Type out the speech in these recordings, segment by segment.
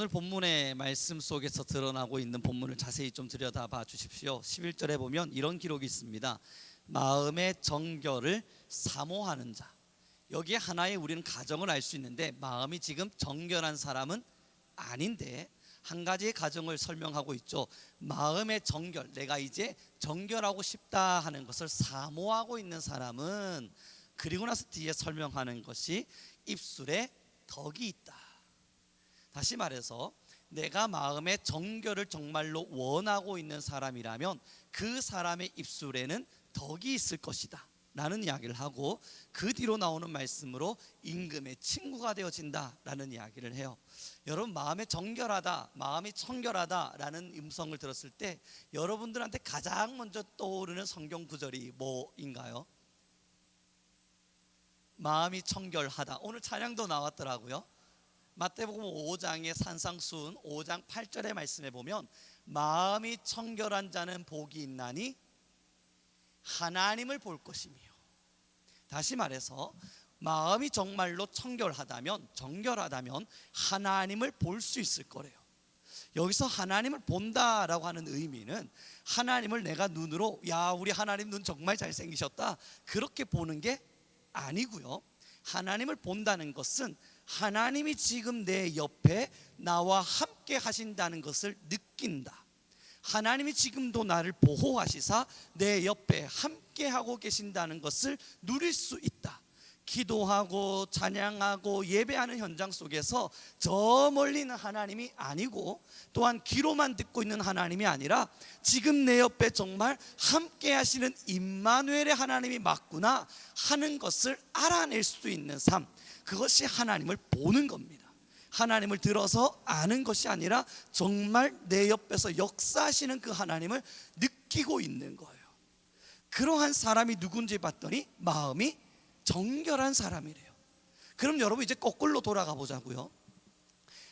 오늘 본문의 말씀 속에서 드러나고 있는 본문을 자세히 좀 들여다봐 주십시오. 11절에 보면 이런 기록이 있습니다. 마음의 정결을 사모하는 자. 여기에 하나의 우리는 가정을 알 수 있는데, 마음이 지금 정결한 사람은 아닌데 한 가지의 가정을 설명하고 있죠. 마음의 정결, 내가 이제 정결하고 싶다 하는 것을 사모하고 있는 사람은, 그리고 나서 뒤에 설명하는 것이 입술에 덕이 있다. 다시 말해서 내가 마음의 정결을 정말로 원하고 있는 사람이라면 그 사람의 입술에는 덕이 있을 것이다 라는 이야기를 하고, 그 뒤로 나오는 말씀으로 임금의 친구가 되어진다 라는 이야기를 해요. 여러분, 마음이 정결하다, 마음이 청결하다 라는 음성을 들었을 때 여러분들한테 가장 먼저 떠오르는 성경 구절이 뭐인가요? 마음이 청결하다. 오늘 찬양도 나왔더라고요. 마태복음 5장의 산상수훈 5장 8절의 말씀에 보면, 마음이 청결한 자는 복이 있나니 하나님을 볼 것이며. 다시 말해서 마음이 정말로 정결하다면 하나님을 볼 수 있을 거래요. 여기서 하나님을 본다라고 하는 의미는 하나님을 내가 눈으로, 야, 우리 하나님 눈 정말 잘생기셨다, 그렇게 보는 게 아니고요. 하나님을 본다는 것은 하나님이 지금 내 옆에 나와 함께 하신다는 것을 느낀다. 하나님이 지금도 나를 보호하시사 내 옆에 함께 하고 계신다는 것을 누릴 수 있다. 기도하고 찬양하고 예배하는 현장 속에서 저 멀리 있는 하나님이 아니고, 또한 귀로만 듣고 있는 하나님이 아니라 지금 내 옆에 정말 함께 하시는 임마누엘의 하나님이 맞구나 하는 것을 알아낼 수 있는 삶, 그것이 하나님을 보는 겁니다. 하나님을 들어서 아는 것이 아니라 정말 내 옆에서 역사하시는 그 하나님을 느끼고 있는 거예요. 그러한 사람이 누군지 봤더니 마음이 정결한 사람이래요. 그럼 여러분, 이제 거꾸로 돌아가 보자고요.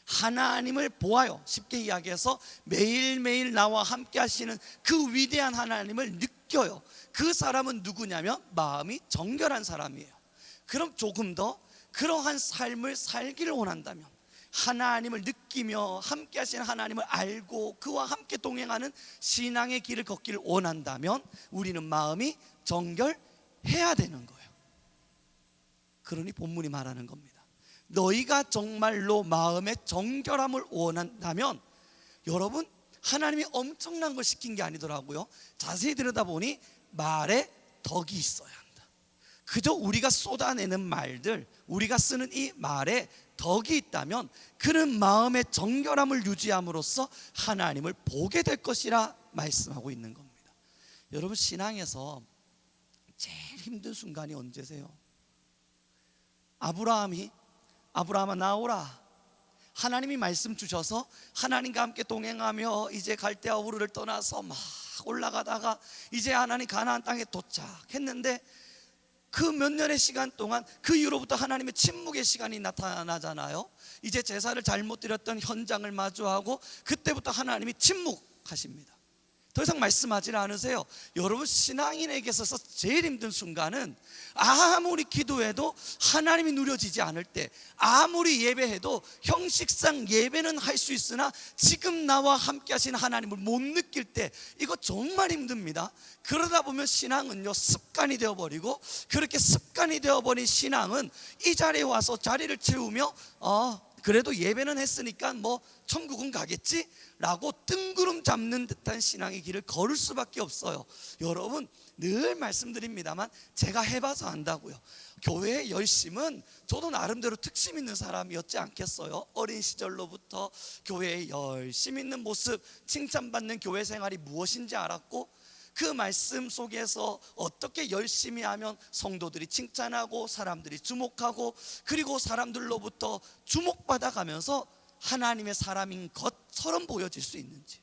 하나님을 보아요. 쉽게 이야기해서 매일매일 나와 함께 하시는 그 위대한 하나님을 느껴요. 그 사람은 누구냐면 마음이 정결한 사람이에요. 그럼 조금 더 그러한 삶을 살기를 원한다면, 하나님을 느끼며 함께 하시는 하나님을 알고 그와 함께 동행하는 신앙의 길을 걷기를 원한다면 우리는 마음이 정결해야 되는 거예요. 그러니 본문이 말하는 겁니다. 너희가 정말로 마음의 정결함을 원한다면, 여러분, 하나님이 엄청난 걸 시킨 게 아니더라고요. 자세히 들여다보니 말에 덕이 있어야 한다. 그저 우리가 쏟아내는 말들, 우리가 쓰는 이 말에 덕이 있다면 그는 마음의 정결함을 유지함으로써 하나님을 보게 될 것이라 말씀하고 있는 겁니다. 여러분, 신앙에서 제일 힘든 순간이 언제세요? 아브라함아 나오라, 하나님이 말씀 주셔서 하나님과 함께 동행하며 이제 갈대아 우르를 떠나서 막 올라가다가 이제 하나님 가나안 땅에 도착했는데, 그 몇 년의 시간 동안 그 이후로부터 하나님의 침묵의 시간이 나타나잖아요. 이제 제사를 잘못 드렸던 현장을 마주하고 그때부터 하나님이 침묵하십니다. 더 이상 말씀하지 않으세요. 여러분, 신앙인에게 있어서 제일 힘든 순간은 아무리 기도해도 하나님이 누려지지 않을 때, 아무리 예배해도 형식상 예배는 할 수 있으나 지금 나와 함께 하신 하나님을 못 느낄 때, 이거 정말 힘듭니다. 그러다 보면 신앙은요, 습관이 되어버리고, 그렇게 습관이 되어버린 신앙은 이 자리에 와서 자리를 채우며 그래도 예배는 했으니까 뭐 천국은 가겠지 라고 뜬구름 잡는 듯한 신앙의 길을 걸을 수밖에 없어요. 여러분, 늘 말씀드립니다만 제가 해봐서 안다고요. 교회의 열심은 저도 나름대로 특심 있는 사람이었지 않겠어요? 어린 시절로부터 교회에 열심 있는 모습, 칭찬받는 교회 생활이 무엇인지 알았고, 그 말씀 속에서 어떻게 열심히 하면 성도들이 칭찬하고 사람들이 주목하고, 그리고 사람들로부터 주목받아 가면서 하나님의 사람인 것처럼 보여질 수 있는지,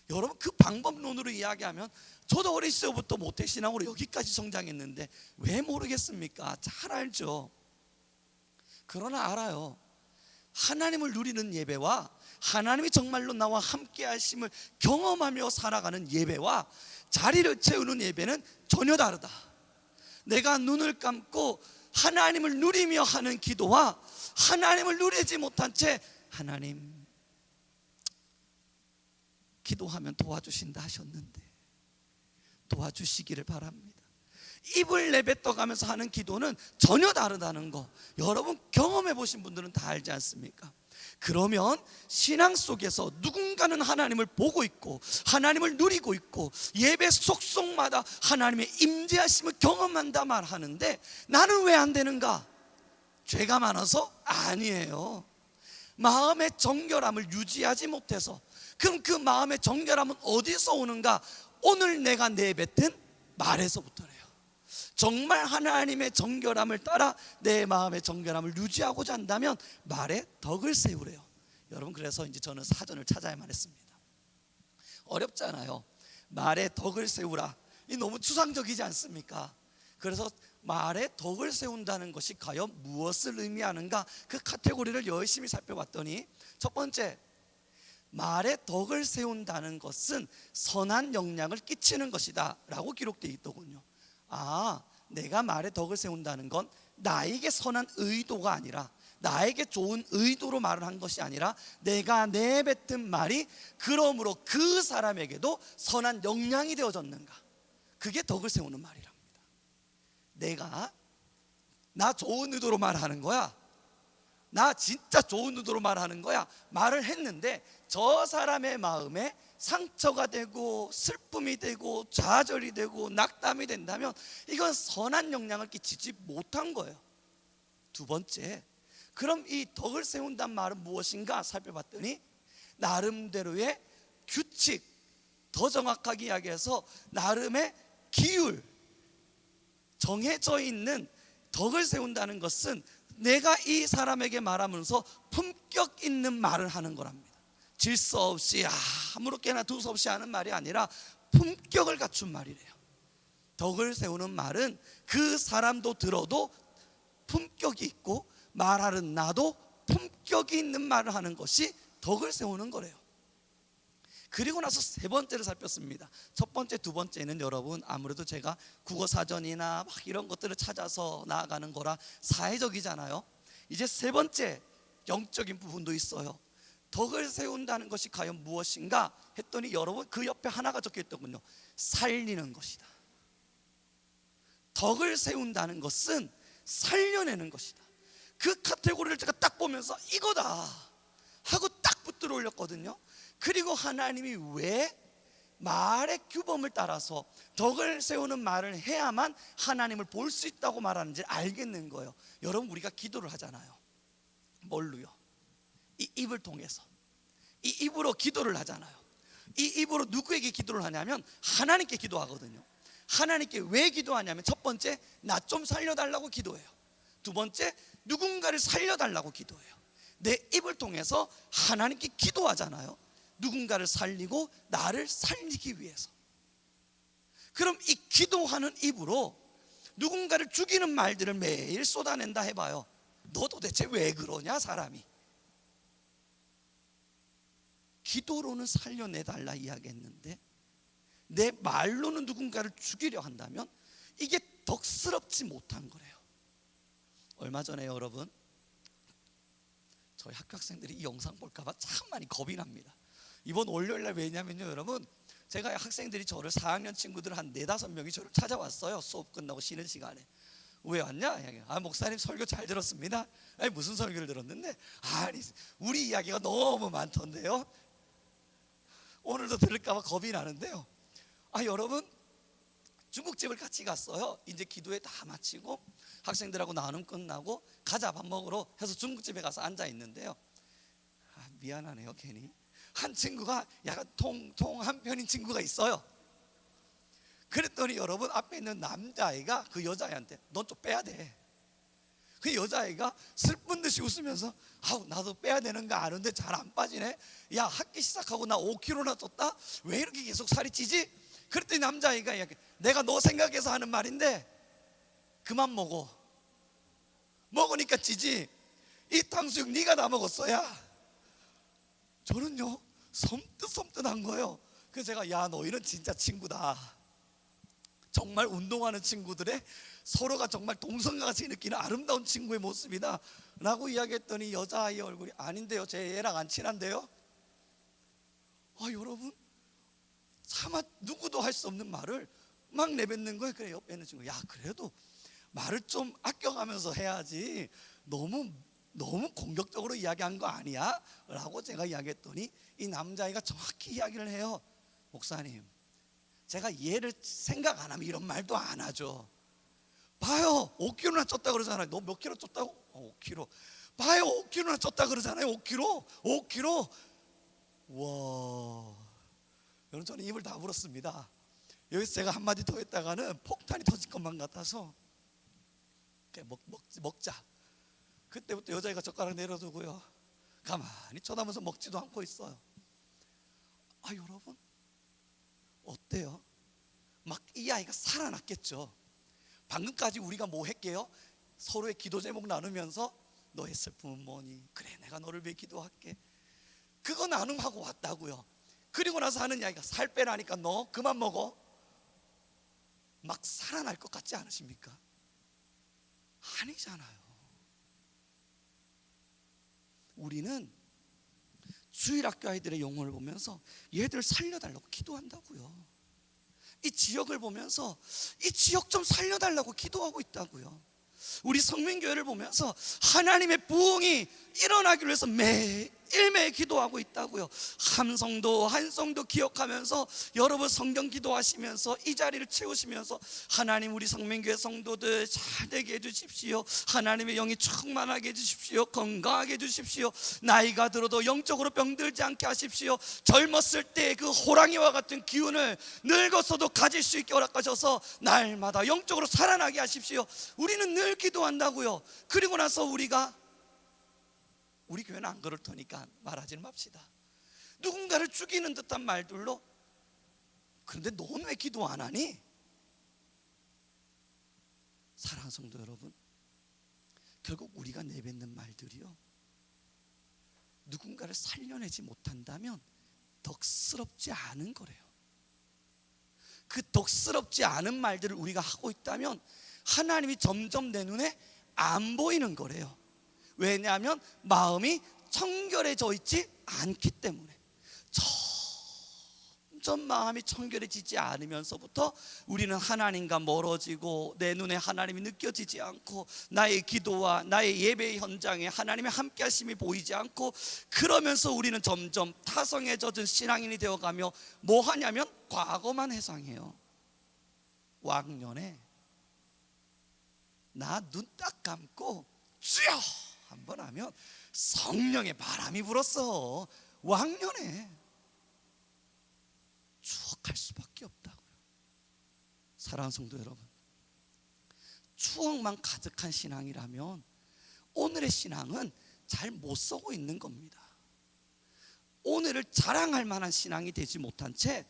여러분, 그 방법론으로 이야기하면 저도 어린 시절부터 모태신앙으로 여기까지 성장했는데 왜 모르겠습니까? 잘 알죠. 그러나 알아요. 하나님을 누리는 예배와 하나님이 정말로 나와 함께 하심을 경험하며 살아가는 예배와 자리를 채우는 예배는 전혀 다르다. 내가 눈을 감고 하나님을 누리며 하는 기도와 하나님을 누리지 못한 채 하나님 기도하면 도와주신다 하셨는데 도와주시기를 바랍니다. 입을 내뱉어 가면서 하는 기도는 전혀 다르다는 거 여러분 경험해 보신 분들은 다 알지 않습니까? 그러면 신앙 속에서 누군가는 하나님을 보고 있고 하나님을 누리고 있고 예배 속속마다 하나님의 임재하심을 경험한다 말하는데 나는 왜 안 되는가? 죄가 많아서? 아니에요. 마음의 정결함을 유지하지 못해서. 그럼 그 마음의 정결함은 어디서 오는가? 오늘 내가 내뱉은 말에서부터래요. 정말 하나님의 정결함을 따라 내 마음의 정결함을 유지하고자 한다면 말에 덕을 세우래요. 여러분, 그래서 이제 저는 사전을 찾아야만 했습니다. 어렵잖아요. 말에 덕을 세우라, 이 너무 추상적이지 않습니까? 그래서 말에 덕을 세운다는 것이 과연 무엇을 의미하는가? 그 카테고리를 열심히 살펴봤더니 첫 번째, 말에 덕을 세운다는 것은 선한 영향을 끼치는 것이다 라고 기록되어 있더군요. 내가 말에 덕을 세운다는 건 나에게 선한 의도가 아니라 나에게 좋은 의도로 말을 한 것이 아니라 내가 내뱉은 말이 그러므로 그 사람에게도 선한 영향이 되어졌는가, 그게 덕을 세우는 말이랍니다. 내가 나 좋은 의도로 말하는 거야, 나 진짜 좋은 의도로 말하는 거야, 말을 했는데 저 사람의 마음에 상처가 되고 슬픔이 되고 좌절이 되고 낙담이 된다면 이건 선한 영향을 끼치지 못한 거예요. 두 번째, 그럼 이 덕을 세운단 말은 무엇인가 살펴봤더니 나름대로의 규칙, 더 정확하게 이야기해서 나름의 기율, 정해져 있는 덕을 세운다는 것은 내가 이 사람에게 말하면서 품격 있는 말을 하는 거랍니다. 질서 없이 아무렇게나 두서 없이 하는 말이 아니라 품격을 갖춘 말이래요. 덕을 세우는 말은 그 사람도 들어도 품격이 있고 말하는 나도 품격이 있는 말을 하는 것이 덕을 세우는 거래요. 그리고 나서 세 번째를 살폈습니다. 첫 번째, 두 번째는 여러분 아무래도 제가 국어 사전이나 막 이런 것들을 찾아서 나아가는 거라 사회적이잖아요. 이제 세 번째 영적인 부분도 있어요. 덕을 세운다는 것이 과연 무엇인가 했더니 여러분 그 옆에 하나가 적혀 있더군요. 살리는 것이다. 덕을 세운다는 것은 살려내는 것이다. 그 카테고리를 제가 딱 보면서 이거다 하고 딱 붙들어 올렸거든요. 그리고 하나님이 왜 말의 규범을 따라서 덕을 세우는 말을 해야만 하나님을 볼 수 있다고 말하는지 알겠는 거예요. 여러분, 우리가 기도를 하잖아요. 뭘로요? 이 입을 통해서, 이 입으로 기도를 하잖아요. 이 입으로 누구에게 기도를 하냐면 하나님께 기도하거든요. 하나님께 왜 기도하냐면 첫 번째, 나 좀 살려달라고 기도해요. 두 번째, 누군가를 살려달라고 기도해요. 내 입을 통해서 하나님께 기도하잖아요. 누군가를 살리고 나를 살리기 위해서. 그럼 이 기도하는 입으로 누군가를 죽이는 말들을 매일 쏟아낸다 해봐요. 너 도대체 왜 그러냐 사람이. 기도로는 살려내달라 이야기했는데 내 말로는 누군가를 죽이려 한다면 이게 덕스럽지 못한 거래요. 얼마 전에 여러분, 저희 학교학생들이 이 영상 볼까봐 참 많이 겁이 납니다. 이번 월요일날 왜냐면요 여러분, 제가 학생들이 저를 4학년 친구들 한 4-5명이 저를 찾아왔어요. 수업 끝나고 쉬는 시간에. 왜 왔냐? 목사님 설교 잘 들었습니다. 아니, 무슨 설교를 들었는데? 아니, 우리 이야기가 너무 많던데요. 오늘도 들을까봐 겁이 나는데요. 여러분, 중국집을 같이 갔어요. 이제 기도회 다 마치고 학생들하고 나눔 끝나고 가자 밥 먹으러 해서 중국집에 가서 앉아 있는데요. 미안하네요 괜히. 한 친구가 약간 통한 편인 친구가 있어요. 그랬더니 여러분, 앞에 있는 남자아이가 그 여자애한테 넌 좀 빼야 돼. 그 여자아이가 슬픈 듯이 웃으면서 나도 빼야 되는 거 아는데 잘 안 빠지네. 야, 학기 시작하고 나 5kg나 쪘다. 왜 이렇게 계속 살이 찌지? 그랬더니 남자아이가 내가 너 생각해서 하는 말인데 그만 먹으니까 찌지. 이 탕수육 네가 다 먹었어야. 저는요 섬뜩섬뜩한 거예요. 그래서 제가 야, 너희는 진짜 친구다. 정말 운동하는 친구들의 서로가 정말 동성같이 느끼는 아름다운 친구의 모습이다 라고 이야기했더니 여자아이 얼굴이 아닌데요, 제 애랑 안 친한데요. 여러분, 차마 누구도 할 수 없는 말을 막 내뱉는 거예요. 그래, 옆에 있는 친구, 야 그래도 말을 좀 아껴가면서 해야지, 너무 공격적으로 이야기한 거 아니야? 라고 제가 이야기했더니 이 남자애가 정확히 이야기를 해요. 목사님, 제가 얘를 생각 안 하면 이런 말도 안 하죠. 봐요, 5kg나 쪘다 그러잖아요. 너 몇 킬로 쪘다고? 5kg. 봐요, 5kg나 쪘다 그러잖아요. 5kg. 와, 여러분, 저는 입을 다 물었습니다. 여기서 제가 한마디 더 했다가는 폭탄이 터질 것만 같아서 먹자. 그때부터 여자애가 젓가락 내려두고요, 가만히 쳐다보면서 먹지도 않고 있어요. 아, 여러분 어때요? 막 이 아이가 살아났겠죠. 방금까지 우리가 뭐 했게요? 서로의 기도 제목 나누면서 너의 슬픔은 뭐니? 그래, 내가 너를 위해 기도할게. 그거 나눔하고 왔다고요. 그리고 나서 하는 이야기가 살 빼라니까 너 그만 먹어. 막 살아날 것 같지 않으십니까? 아니잖아요. 우리는 주일학교 아이들의 영혼을 보면서 얘들 살려달라고 기도한다고요. 이 지역을 보면서 이 지역 좀 살려달라고 기도하고 있다고요. 우리 성민교회를 보면서 하나님의 부흥이 일어나기를 위해서 매일매일 기도하고 있다고요. 함성도 한성도 기억하면서 여러분 성경 기도하시면서 이 자리를 채우시면서 하나님, 우리 성민교회 성도들 잘 되게 해주십시오. 하나님의 영이 충만하게 해주십시오. 건강하게 해주십시오. 나이가 들어도 영적으로 병들지 않게 하십시오. 젊었을 때 그 호랑이와 같은 기운을 늙어서도 가질 수 있게 허락하셔서 날마다 영적으로 살아나게 하십시오. 우리는 늘 기도한다고요. 그리고 나서 우리 교회는 안 그럴 테니까 말하지 맙시다. 누군가를 죽이는 듯한 말들로, 그런데 넌 왜 기도 안 하니? 사랑하는 성도 여러분, 결국 우리가 내뱉는 말들이요, 누군가를 살려내지 못한다면 덕스럽지 않은 거래요. 그 덕스럽지 않은 말들을 우리가 하고 있다면 하나님이 점점 내 눈에 안 보이는 거래요. 왜냐하면 마음이 청결해져 있지 않기 때문에. 점점 마음이 청결해지지 않으면서부터 우리는 하나님과 멀어지고 내 눈에 하나님이 느껴지지 않고 나의 기도와 나의 예배 현장에 하나님의 함께 하심이 보이지 않고, 그러면서 우리는 점점 타성에 젖은 신앙인이 되어가며 뭐 하냐면 과거만 회상해요. 왕년에 나 눈 딱 감고 주여 한번 하면 성령의 바람이 불었어. 왕년에 추억할 수밖에 없다고요. 사랑하는 성도 여러분, 추억만 가득한 신앙이라면 오늘의 신앙은 잘 못 쓰고 있는 겁니다. 오늘을 자랑할 만한 신앙이 되지 못한 채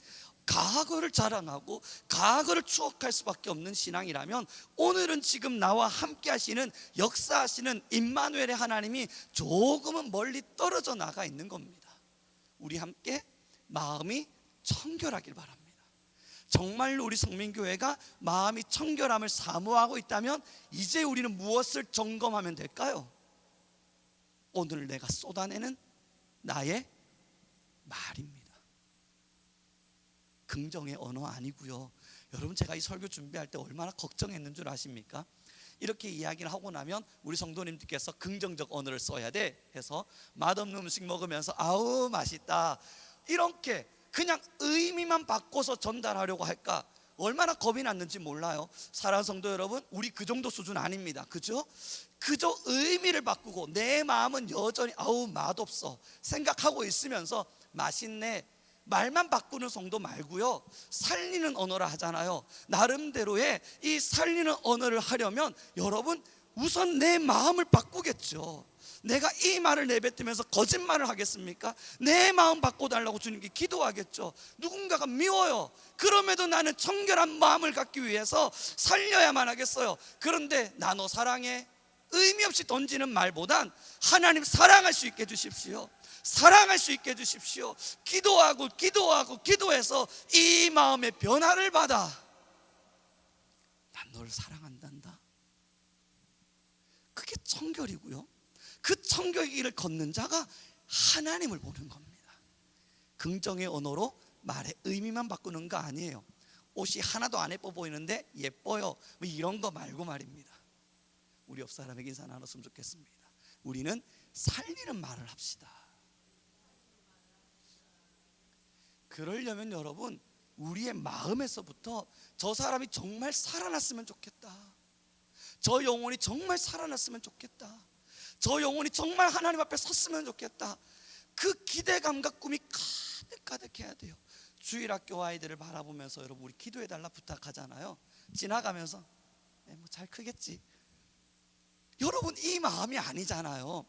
과거를 자랑하고 과거를 추억할 수밖에 없는 신앙이라면 오늘은 지금 나와 함께 하시는, 역사하시는 임마누엘의 하나님이 조금은 멀리 떨어져 나가 있는 겁니다. 우리 함께 마음이 청결하길 바랍니다. 정말로 우리 성민교회가 마음이 청결함을 사모하고 있다면 이제 우리는 무엇을 점검하면 될까요? 오늘 내가 쏟아내는 나의 말입니다. 긍정의 언어 아니고요. 여러분, 제가 이 설교 준비할 때 얼마나 걱정했는 줄 아십니까? 이렇게 이야기를 하고 나면 우리 성도님들께서 긍정적 언어를 써야 돼 해서 맛없는 음식 먹으면서 아우 맛있다 이렇게 그냥 의미만 바꿔서 전달하려고 할까, 얼마나 겁이 났는지 몰라요. 사랑하는 성도 여러분, 우리 그 정도 수준 아닙니다. 그죠? 그저 의미를 바꾸고 내 마음은 여전히 아우 맛없어 생각하고 있으면서 맛있네 말만 바꾸는 성도 말고요, 살리는 언어라 하잖아요. 나름대로의 이 살리는 언어를 하려면 여러분 우선 내 마음을 바꾸겠죠. 내가 이 말을 내뱉으면서 거짓말을 하겠습니까? 내 마음 바꿔달라고 주님께 기도하겠죠. 누군가가 미워요. 그럼에도 나는 청결한 마음을 갖기 위해서 살려야만 하겠어요. 그런데 나 너 사랑해 의미 없이 던지는 말보단 하나님 사랑할 수 있게 해주십시오. 사랑할 수 있게 해주십시오. 기도해서 이 마음의 변화를 받아 난 너를 사랑한단다. 그게 청결이고요, 그 청결의 길을 걷는 자가 하나님을 보는 겁니다. 긍정의 언어로 말의 의미만 바꾸는 거 아니에요. 옷이 하나도 안 예뻐 보이는데 예뻐요, 뭐 이런 거 말고 말입니다. 우리 옆 사람에게 인사 나눴으면 좋겠습니다. 우리는 살리는 말을 합시다. 그러려면 여러분, 우리의 마음에서부터 저 사람이 정말 살아났으면 좋겠다, 저 영혼이 정말 살아났으면 좋겠다, 저 영혼이 정말 하나님 앞에 섰으면 좋겠다, 그 기대감과 꿈이 가득해야 돼요. 주일학교 아이들을 바라보면서 여러분, 우리 기도해달라 부탁하잖아요. 지나가면서 뭐 잘 크겠지. 여러분, 이 마음이 아니잖아요.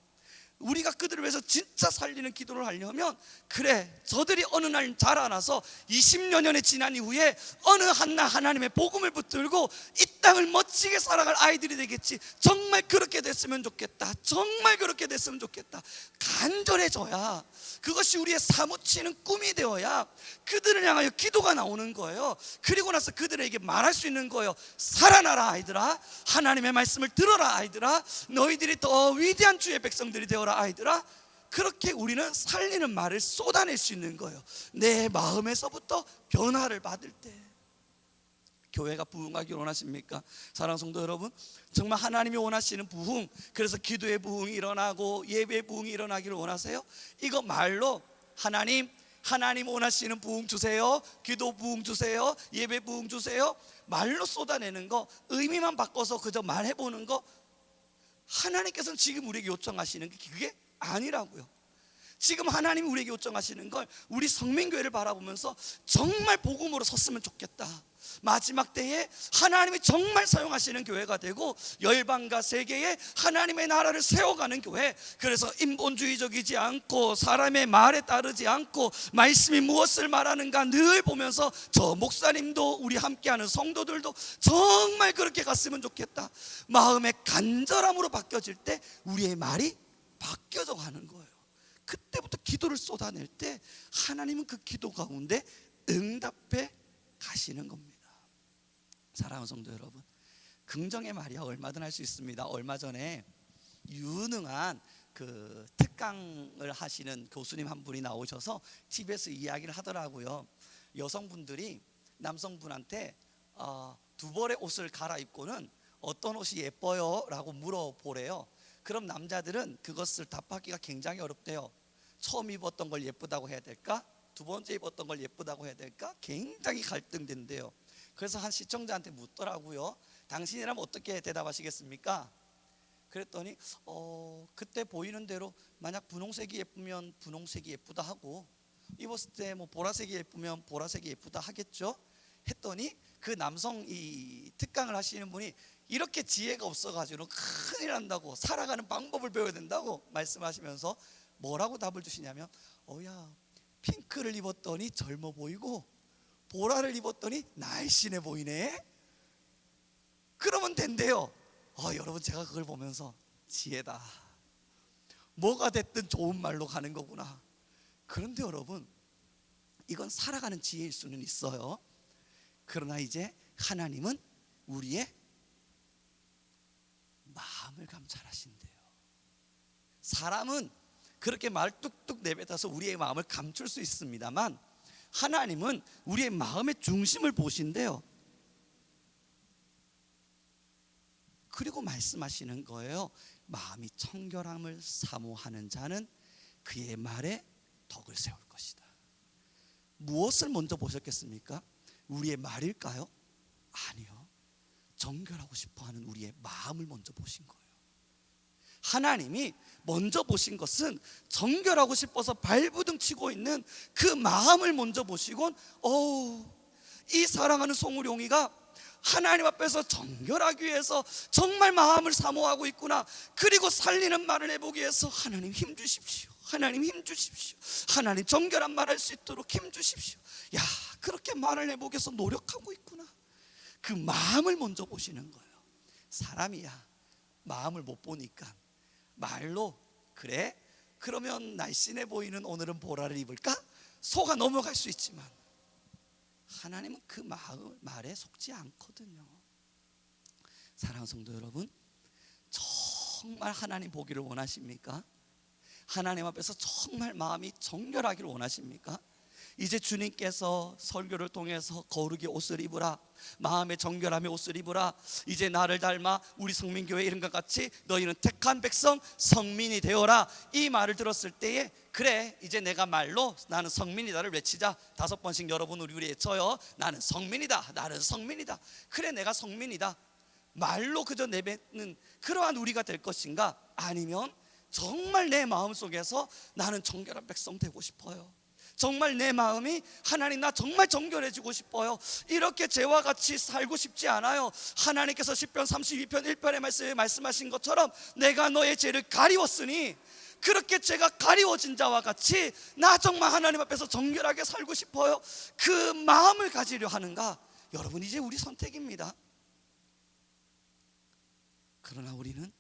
우리가 그들을 위해서 진짜 살리는 기도를 하려면, 그래, 저들이 어느 날 자라나서 20여 년이 지난 이후에 어느 한날 하나님의 복음을 붙들고 이 땅을 멋지게 살아갈 아이들이 되겠지. 정말 그렇게 됐으면 좋겠다, 정말 그렇게 됐으면 좋겠다. 간절해져야, 그것이 우리의 사무치는 꿈이 되어야 그들을 향하여 기도가 나오는 거예요. 그리고 나서 그들에게 말할 수 있는 거예요. 살아나라 아이들아, 하나님의 말씀을 들어라 아이들아, 너희들이 더 위대한 주의 백성들이 되어라 아이들아. 그렇게 우리는 살리는 말을 쏟아낼 수 있는 거예요. 내 마음에서부터 변화를 받을 때. 교회가 부흥하기를 원하십니까? 사랑하는 성도 여러분, 정말 하나님이 원하시는 부흥, 그래서 기도의 부흥이 일어나고 예배의 부흥이 일어나기를 원하세요? 이거 말로 하나님 원하시는 부흥 주세요, 기도 부흥 주세요, 예배 부흥 주세요, 말로 쏟아내는 거, 의미만 바꿔서 그저 말해보는 거, 하나님께서는 지금 우리에게 요청하시는 게 그게 아니라고요. 지금 하나님이 우리에게 요청하시는 걸 우리 성민교회를 바라보면서 정말 복음으로 섰으면 좋겠다, 마지막 때에 하나님이 정말 사용하시는 교회가 되고 열방과 세계에 하나님의 나라를 세워가는 교회. 그래서 인본주의적이지 않고 사람의 말에 따르지 않고 말씀이 무엇을 말하는가 늘 보면서 저 목사님도 우리 함께하는 성도들도 정말 그렇게 갔으면 좋겠다, 마음의 간절함으로 바뀌어질 때 우리의 말이 바뀌어져 가는 거예요. 그때부터 기도를 쏟아낼 때 하나님은 그 기도 가운데 응답해 가시는 겁니다. 사랑하는 성도 여러분, 긍정의 말이야 얼마든 할 수 있습니다. 얼마 전에 유능한 그 특강을 하시는 교수님 한 분이 나오셔서 TV에서 이야기를 하더라고요. 여성분들이 남성분한테 두 벌의 옷을 갈아입고는 어떤 옷이 예뻐요? 라고 물어보래요. 그럼 남자들은 그것을 답하기가 굉장히 어렵대요. 처음 입었던 걸 예쁘다고 해야 될까? 두 번째 입었던 걸 예쁘다고 해야 될까? 굉장히 갈등된대요. 그래서 한 시청자한테 묻더라고요. 당신이라면 어떻게 대답하시겠습니까? 그랬더니 그때 보이는 대로 만약 분홍색이 예쁘면 분홍색이 예쁘다 하고, 입었을 때 뭐 보라색이 예쁘면 보라색이 예쁘다 하겠죠. 했더니 그 남성 이 특강을 하시는 분이 이렇게 지혜가 없어가지고 큰일 난다고, 살아가는 방법을 배워야 된다고 말씀하시면서 뭐라고 답을 주시냐면, 야, 핑크를 입었더니 젊어 보이고 보라를 입었더니 날씬해 보이네, 그러면 된대요. 여러분, 제가 그걸 보면서 지혜다, 뭐가 됐든 좋은 말로 가는 거구나. 그런데 여러분, 이건 살아가는 지혜일 수는 있어요. 그러나 이제 하나님은 우리의 마음을 감찰하신대요. 사람은 그렇게 말 뚝뚝 내뱉어서 우리의 마음을 감출 수 있습니다만 하나님은 우리의 마음의 중심을 보신대요. 그리고 말씀하시는 거예요. 마음이 청결함을 사모하는 자는 그의 말에 덕을 세울 것이다. 무엇을 먼저 보셨겠습니까? 우리의 말일까요? 아니요, 정결하고 싶어하는 우리의 마음을 먼저 보신 거예요. 하나님이 먼저 보신 것은 정결하고 싶어서 발부둥 치고 있는 그 마음을 먼저 보시곤, 이 사랑하는 송우룡이가 하나님 앞에서 정결하기 위해서 정말 마음을 사모하고 있구나. 그리고 살리는 말을 해보기 위해서 하나님 힘 주십시오, 하나님 힘 주십시오, 하나님 정결한 말 할 수 있도록 힘 주십시오. 야, 그렇게 말을 해보기 위해서 노력하고 있구나. 그 마음을 먼저 보시는 거예요. 사람이야 마음을 못 보니까 말로, 그래 그러면 날씬해 보이는 오늘은 보라를 입을까? 속아 넘어갈 수 있지만 하나님은 그 말에 속지 않거든요. 사랑하는 성도 여러분, 정말 하나님 보기를 원하십니까? 하나님 앞에서 정말 마음이 정결하기를 원하십니까? 이제 주님께서 설교를 통해서 거룩의 옷을 입으라, 마음의 정결함의 옷을 입으라, 이제 나를 닮아 우리 성민교회 이름과 같이 너희는 택한 백성 성민이 되어라, 이 말을 들었을 때에 그래, 이제 내가 말로 나는 성민이다를 외치자. 5번씩 여러분 우리 외쳐요. 나는 성민이다, 나는 성민이다. 그래, 내가 성민이다. 말로 그저 내뱉는 그러한 우리가 될 것인가? 아니면 정말 내 마음속에서 나는 정결한 백성 되고 싶어요, 정말 내 마음이 하나님 나 정말 정결해지고 싶어요, 이렇게 죄와 같이 살고 싶지 않아요. 하나님께서 시편 32편 1편에 말씀하신 것처럼 내가 너의 죄를 가리웠으니, 그렇게 죄가 가리워진 자와 같이 나 정말 하나님 앞에서 정결하게 살고 싶어요, 그 마음을 가지려 하는가? 여러분, 이제 우리 선택입니다. 그러나 우리는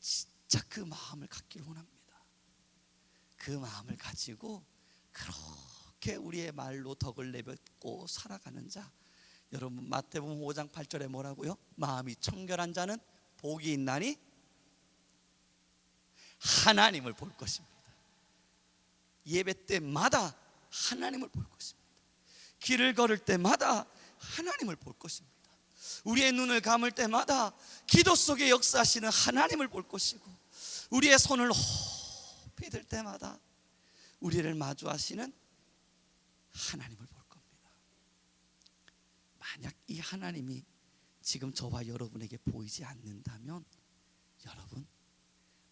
진짜 그 마음을 갖기를 원합니다. 그 마음을 가지고 그렇게 우리의 말로 덕을 내뱉고 살아가는 자, 여러분 마태복음 5장 8절에 뭐라고요? 마음이 청결한 자는 복이 있나니 하나님을 볼 것입니다. 예배 때마다 하나님을 볼 것입니다. 길을 걸을 때마다 하나님을 볼 것입니다. 우리의 눈을 감을 때마다 기도 속에 역사하시는 하나님을 볼 것이고, 우리의 손을 호흡이 들 때마다 우리를 마주하시는 하나님을 볼 겁니다. 만약 이 하나님이 지금 저와 여러분에게 보이지 않는다면 여러분,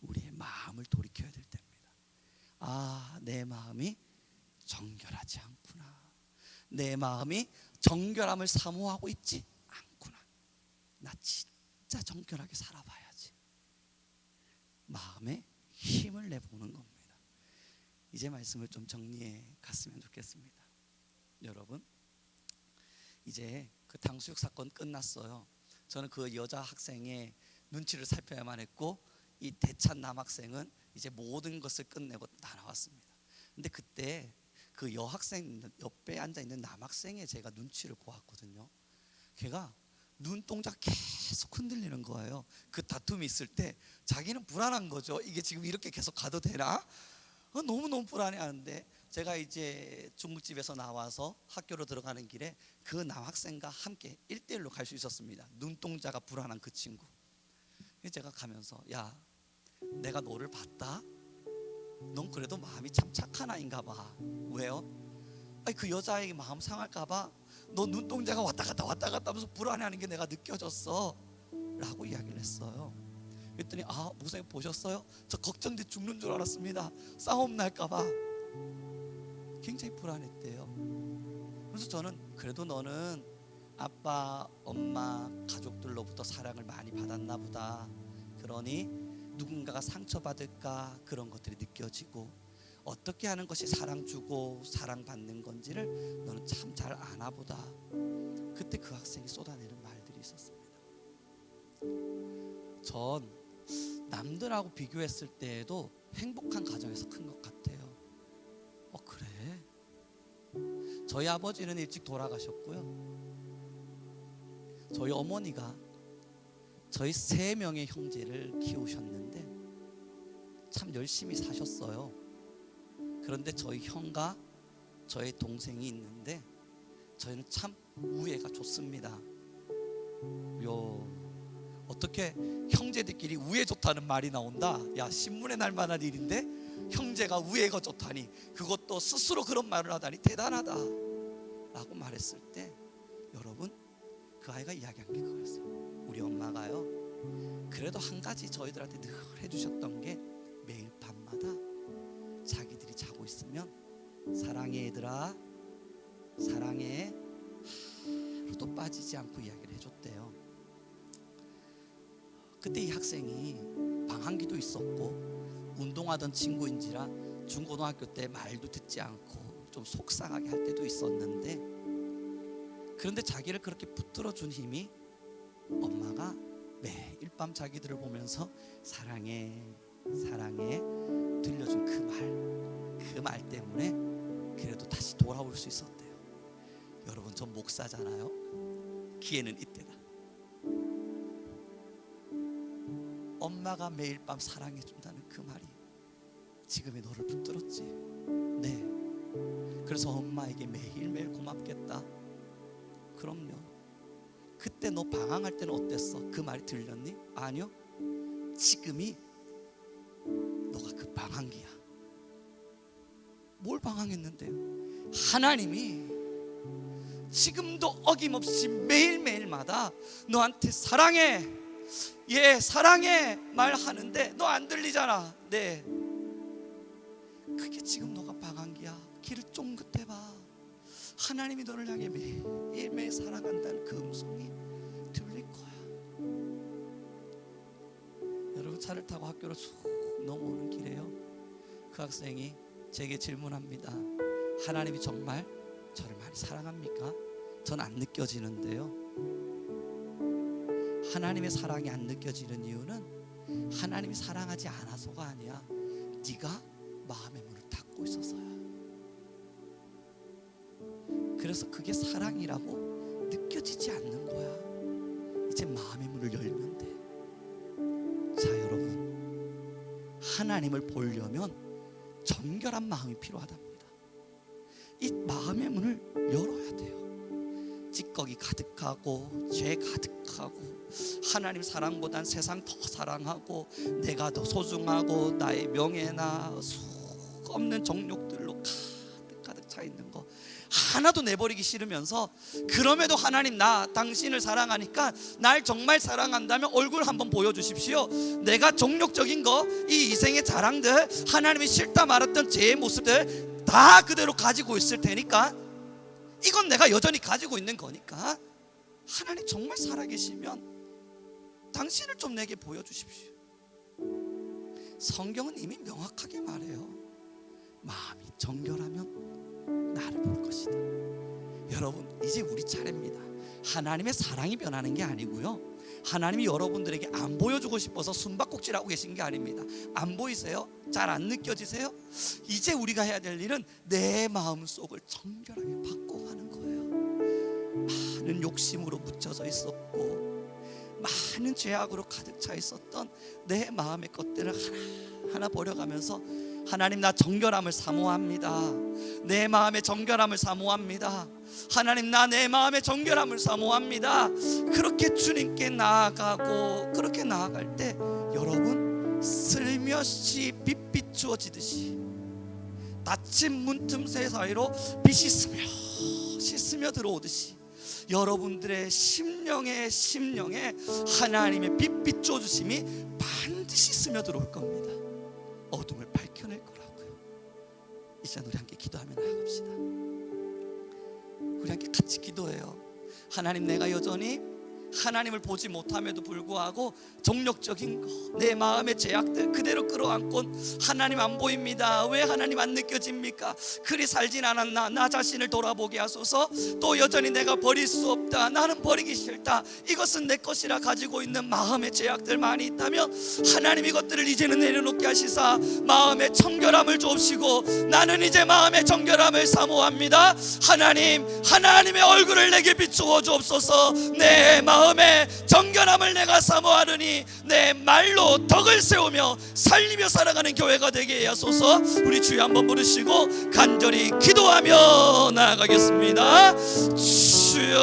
우리의 마음을 돌이켜야 될 때입니다. 아, 내 마음이 정결하지 않구나, 내 마음이 정결함을 사모하고 있지 않구나, 나 진짜 정결하게 살아봐야지. 마음에 힘을 내보는 겁니다. 이제 말씀을 좀 정리해 갔으면 좋겠습니다. 여러분, 이제 그 탕수육 사건 끝났어요. 저는 그 여자 학생의 눈치를 살펴야만 했고, 이 대찬 남학생은 이제 모든 것을 끝내고 다 나왔습니다. 근데 그때 그 여학생 옆에 앉아있는 남학생의 제가 눈치를 보았거든요. 걔가 눈동자가 계속 흔들리는 거예요. 그 다툼이 있을 때 자기는 불안한 거죠. 이게 지금 이렇게 계속 가도 되나? 너무너무 불안해하는데, 제가 이제 중국집에서 나와서 학교로 들어가는 길에 그 남학생과 함께 1대1로 갈 수 있었습니다. 눈동자가 불안한 그 친구. 제가 가면서, 야, 내가 너를 봤다? 넌 그래도 마음이 참 착한 아이인가 봐. 왜요? 아니, 그 여자에게 마음 상할까 봐 너 눈동자가 왔다 갔다 하면서 불안해하는 게 내가 느껴졌어 라고 이야기를 했어요. 그랬더니, 아, 목사님 보셨어요? 저 걱정돼 죽는 줄 알았습니다. 싸움 날까 봐 굉장히 불안했대요. 그래서 저는, 그래도 너는 아빠, 엄마, 가족들로부터 사랑을 많이 받았나 보다. 그러니 누군가가 상처받을까 그런 것들이 느껴지고, 어떻게 하는 것이 사랑 주고 사랑받는 건지를 너는 참 잘 아나 보다. 그때 그 학생이 쏟아내는 말들이 있었습니다. 전 남들하고 비교했을 때에도 행복한 가정에서 큰 것 같아요. 그래? 저희 아버지는 일찍 돌아가셨고요, 저희 어머니가 저희 3명의 형제를 키우셨는데 참 열심히 사셨어요. 그런데 저희 형과 저희 동생이 있는데 저희는 참 우애가 좋습니다. 어떻게 형제들끼리 우애 좋다는 말이 나온다? 야, 신문에 날 만한 일인데 형제가 우애가 좋다니, 그것도 스스로 그런 말을 하다니 대단하다 라고 말했을 때, 여러분, 그 아이가 이야기한 게 그거였어요. 우리 엄마가요, 그래도 한 가지 저희들한테 늘 해주셨던 게, 매일 밤마다 자기들이 자고 있으면 사랑해 얘들아, 사랑해, 하루도 빠지지 않고 이야기를 해줬대요. 그때 이 학생이 방황기도 있었고 운동하던 친구인지라 중고등학교 때 말도 듣지 않고 좀 속상하게 할 때도 있었는데, 그런데 자기를 그렇게 붙들어준 힘이 엄마가 매일 밤 자기들을 보면서 사랑해, 사랑해 들려준 그 말 때문에 그래도 다시 돌아올 수 있었대요. 여러분, 전 목사잖아요. 기회는 이때다. 엄마가 매일 밤 사랑해준다는 그 말이 지금의 너를 붙들었지. 네, 그래서 엄마에게 매일매일 고맙겠다. 그럼요. 그때 너 방황할 때는 어땠어? 그 말이 들렸니? 아니요. 지금이 너가 그 방황기야. 뭘 방황했는데요? 하나님이 지금도 어김없이 매일매일마다 너한테 사랑해, 예 사랑해 말하는데 너 안 들리잖아. 네, 그게 지금 너가 방황기야. 길을 쫑긋해봐. 하나님이 너를 향해 매일매일 사랑한다는 그 음성이 들릴 거야. 여러분, 차를 타고 학교로 쭉 넘어오는 길에요, 그 학생이 제게 질문합니다. 하나님이 정말 저를 많이 사랑합니까? 전 안 느껴지는데요. 하나님의 사랑이 안 느껴지는 이유는 하나님이 사랑하지 않아서가 아니야. 네가 마음의 문을 닫고 있어서야. 그래서 그게 사랑이라고 느껴지지 않는 거야. 이제 마음의 문을 열면 돼. 자, 여러분, 하나님을 보려면 정결한 마음이 필요하답니다. 이 마음의 문을 열어야 돼요. 찌꺼기 가득하고 죄 가득하고 하나님 사랑보단 세상 더 사랑하고 내가 더 소중하고 나의 명예나 수 없는 정욕들로 가득 차 있는 거 하나도 내버리기 싫으면서, 그럼에도 하나님 나 당신을 사랑하니까 날 정말 사랑한다면 얼굴 한번 보여주십시오. 내가 정욕적인 거, 이 이생의 자랑들, 하나님이 싫다 말했던 제 모습들 다 그대로 가지고 있을 테니까, 이건 내가 여전히 가지고 있는 거니까 하나님 정말 살아계시면 당신을 좀 내게 보여주십시오. 성경은 이미 명확하게 말해요. 마음이 정결하면 나를 볼 것이다. 여러분, 이제 우리 차례입니다. 하나님의 사랑이 변하는 게 아니고요, 하나님이 여러분들에게 안 보여주고 싶어서 숨바꼭질하고 계신 게 아닙니다. 안 보이세요? 잘 안 느껴지세요? 이제 우리가 해야 될 일은 내 마음속을 정결하게 바꿔가는 거예요. 많은 욕심으로 묻혀져 있었고 많은 죄악으로 가득 차 있었던 내 마음의 것들을 하나하나 버려가면서, 하나님 나 정결함을 사모합니다. 내 마음의 정결함을 사모합니다. 하나님 나 내 마음의 정결함을 사모합니다. 그렇게 주님께 나아가고, 그렇게 나아갈 때 여러분, 슬며시 빛 비추어지듯이 닫힌 문틈새 사이로 빛이 스며시 스며들어오듯이 여러분들의 심령에 하나님의 빛 비추어주심이 반드시 스며들어올 겁니다. 어둠을 밝혀낼 거라고요. 이 시간 우리 함께 기도하며 나아갑시다. 우리 함께 같이 기도해요. 하나님, 내가 여전히 하나님을 보지 못함에도 불구하고 정욕적인 거, 내 마음의 죄악들 그대로 끌어안고 하나님 안 보입니다. 왜 하나님 안 느껴집니까? 그리 살진 않았나? 나 자신을 돌아보게 하소서. 또 여전히 내가 버릴 수 없다, 나는 버리기 싫다, 이것은 내 것이라 가지고 있는 마음의 죄악들 많이 있다면 하나님 이것들을 이제는 내려놓게 하시사 마음의 정결함을 주옵시고, 나는 이제 마음의 정결함을 사모합니다. 하나님, 하나님의 얼굴을 내게 비추어 주옵소서. 내 마음의 정결함을 내가 사모하느니 내 말로 덕을 세우며 살리며 살아가는 교회가 되게 하소서. 우리 주여 한번 부르시고 간절히 기도하며 나아가겠습니다. 주여.